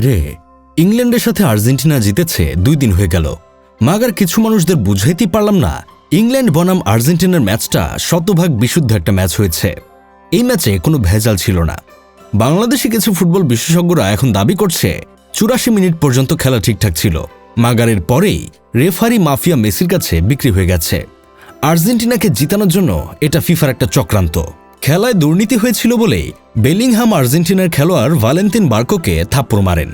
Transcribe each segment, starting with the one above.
ভাইরে, ইংল্যান্ডের সাথে আর্জেন্টিনা জিতেছে 2 দিন হয়ে গেল। মাগার কিছু মানুষদের বুঝাইতেই পারলাম না, ইংল্যান্ড বনাম আর্জেন্টিনার ম্যাচটা শতভাগ বিশুদ্ধ একটা ম্যাচ হয়েছে। এই ম্যাচে কোনো ভেজাল ছিল না। বাংলাদেশি কিছু ফুটবল বিশেষজ্ঞরা এখন দাবি করছে 84 মিনিট পর্যন্ত খেলা ঠিকঠাক ছিল। মাগারের পরেই রেফারি মাফিয়া মেসির কাছে বিক্রি হয়ে গেছে। আর্জেন্টিনাকে জিতানোর জন্য এটা ফিফার একটা চক্রান্ত। খেলায় দুর্নীতি হয়েছিল বলেই বেলিংহাম আর্জেন্টিনার খেলোয়াড় ভালেন্তিন বার্কোকে থাপ্পড় মারেন।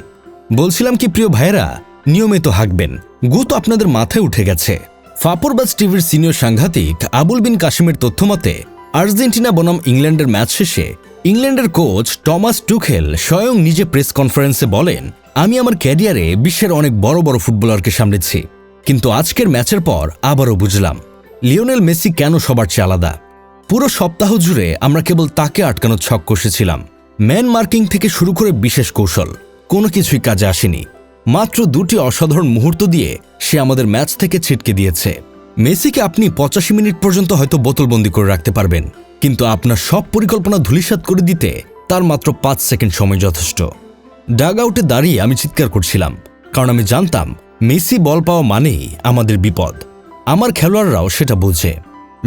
বলছিলাম কি প্রিয় ভাইয়েরা, নিয়মিত হাঁকবেন, গু তো আপনাদের মাথায় উঠে গেছে। ফাপরবাজ টিভির সিনিয়র সাংঘাতিক আবুল বিন কাশিমের তথ্যমতে আর্জেন্টিনা বনাম ইংল্যান্ডের ম্যাচ শেষে ইংল্যান্ডের কোচ টমাস টুখেল স্বয়ং নিজে প্রেস কনফারেন্সে বলেন, আমি আমার ক্যারিয়ারে বিশ্বের অনেক বড় বড় ফুটবলারকে সামলেছি, কিন্তু আজকের ম্যাচের পর আবারও বুঝলাম লিওনেল মেসি কেন সবার চেয়ে আলাদা। পুরো সপ্তাহ জুড়ে আমরা কেবল তাকে আটকানোর ছক কষেছিলাম। ম্যান মার্কিং থেকে শুরু করে বিশেষ কৌশল, কোনো কিছুই কাজে আসেনি। মাত্র 2টি অসাধারণ মুহূর্ত দিয়ে সে আমাদের ম্যাচ থেকে ছিটকে দিয়েছে। মেসিকে আপনি 85 মিনিট পর্যন্ত হয়তো বোতলবন্দি করে রাখতে পারবেন, কিন্তু আপনার সব পরিকল্পনা ধূলিসাৎ করে দিতে তার মাত্র 5 সেকেন্ড সময় যথেষ্ট। ডাগ আউটে দাঁড়িয়ে আমি চিৎকার করছিলাম, কারণ আমি জানতাম মেসি বল পাওয়া মানেই আমাদের বিপদ। আমার খেলোয়াড়রাও সেটা বোঝে।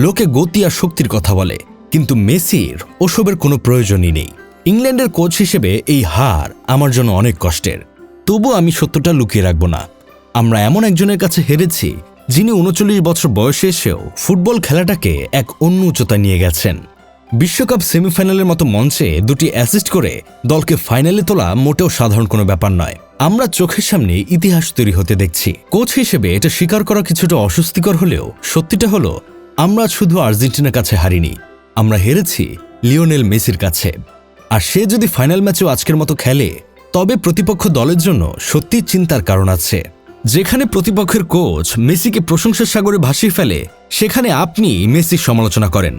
লোকে গতি আর শক্তির কথা বলে, কিন্তু মেসির ওসবের কোনো প্রয়োজনই নেই। ইংল্যান্ডের কোচ হিসেবে এই হার আমার জন্য অনেক কষ্টের, তবু আমি সত্যটা লুকিয়ে রাখব না। আমরা এমন একজনের কাছে হেরেছি যিনি 39 বছর বয়সে এসেও ফুটবল খেলাটাকে এক অন্য উচ্চতায় নিয়ে গেছেন। বিশ্বকাপ সেমিফাইনালের মতো মঞ্চে 2টি অ্যাসিস্ট করে দলকে ফাইনালে তোলা মোটেও সাধারণ কোনো ব্যাপার নয়। আমরা চোখের সামনে ইতিহাস তৈরি হতে দেখছি। কোচ হিসেবে এটা স্বীকার করা কিছুটা অস্বস্তিকর হলেও সত্যিটা হলো, আমরা শুধু আর্জেন্টিনার কাছে হারিনি, আমরা হেরেছি লিওনেল মেসির কাছে। আর সে যদি ফাইনাল ম্যাচেও আজকের মতো খেলে, তবে প্রতিপক্ষ দলের জন্য সত্যি চিন্তার কারণ আছে। যেখানে প্রতিপক্ষের কোচ মেসিকে প্রশংসার সাগরে ভাসিয়ে ফেলে, সেখানে আপনি মেসির সমালোচনা করেন।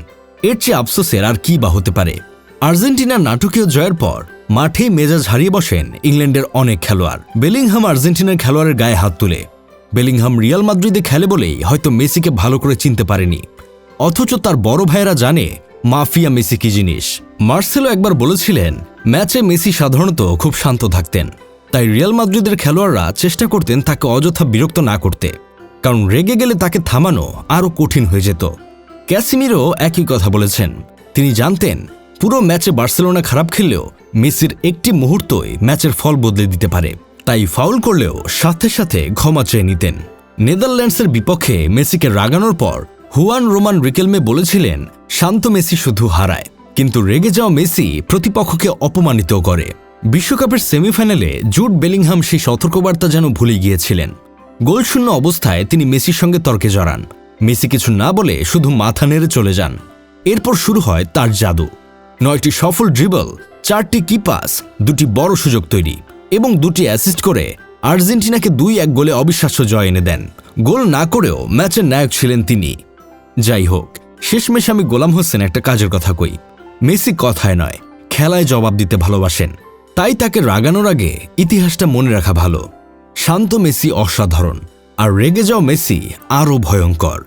এর চেয়ে আফসোসের আর কি বা হতে পারে। আর্জেন্টিনার নাটকীয় জয়ের পর মাঠেই মেজাজ হারিয়ে বসেন ইংল্যান্ডের অনেক খেলোয়াড়। বেলিংহাম আর্জেন্টিনার খেলোয়াড়ের গায়ে হাত তুলে। বেলিংহাম রিয়াল মাদ্রিদে খেলে বলেই হয়তো মেসিকে ভালো করে চিনতে পারেনি, অথচ তার বড় ভাইয়েরা জানে মাফিয়া মেসি কি জিনিস। মার্সেলো একবার বলেছিলেন, ম্যাচে মেসি সাধারণত খুব শান্ত থাকতেন, তাই রিয়াল মাদ্রিদের খেলোয়াড়রা চেষ্টা করতেন তাকে অযথা বিরক্ত না করতে, কারণ রেগে গেলে তাকে থামানো আরও কঠিন হয়ে যেত। ক্যাসিমিরো একই কথা বলেছেন। তিনি জানতেন পুরো ম্যাচে বার্সেলোনা খারাপ খেললেও মেসির একটি মুহূর্তই ম্যাচের ফল বদলে দিতে পারে, তাই ফাউল করলেও সাথে সাথে ক্ষমা চেয়ে নিতেন। নেদারল্যান্ডসের বিপক্ষে মেসিকে রাগানোর পর হুয়ান রোমান রিকেলমে বলেছিলেন, শান্ত মেসি শুধু হারায়, কিন্তু রেগে যাওয়া মেসি প্রতিপক্ষকে অপমানিত করে। বিশ্বকাপের সেমিফাইনালে জুড বেলিংহাম সেই সতর্কবার্তা যেন ভুলে গিয়েছিলেন। গোলশূন্য অবস্থায় তিনি মেসির সঙ্গে তর্কে জড়ান। মেসি কিছু না বলে শুধু মাথা নেড়ে চলে যান। এরপর শুরু হয় তার জাদু। 9টি সফল ড্রিবল, 4টি কি পাস, 2টি বড় সুযোগ তৈরি এবং 2টি অ্যাসিস্ট করে আর্জেন্টিনাকে 2-1 গোলে অবিশ্বাস্য জয় এনে দেন। গোল না করেও ম্যাচের নায়ক ছিলেন তিনি। যাই হোক, শেষমেশ আমি গোলাম হোসেন একটা কাজের কথা কই, মেসি কথায় নয় খেলায় জবাব দিতে ভালোবাসেন, তাই তাকে রাগানোর আগে ইতিহাসটা মনে রাখা ভালো। শান্ত মেসি অসাধারণ, আর রেগে যাওয়া মেসি আরও ভয়ঙ্কর।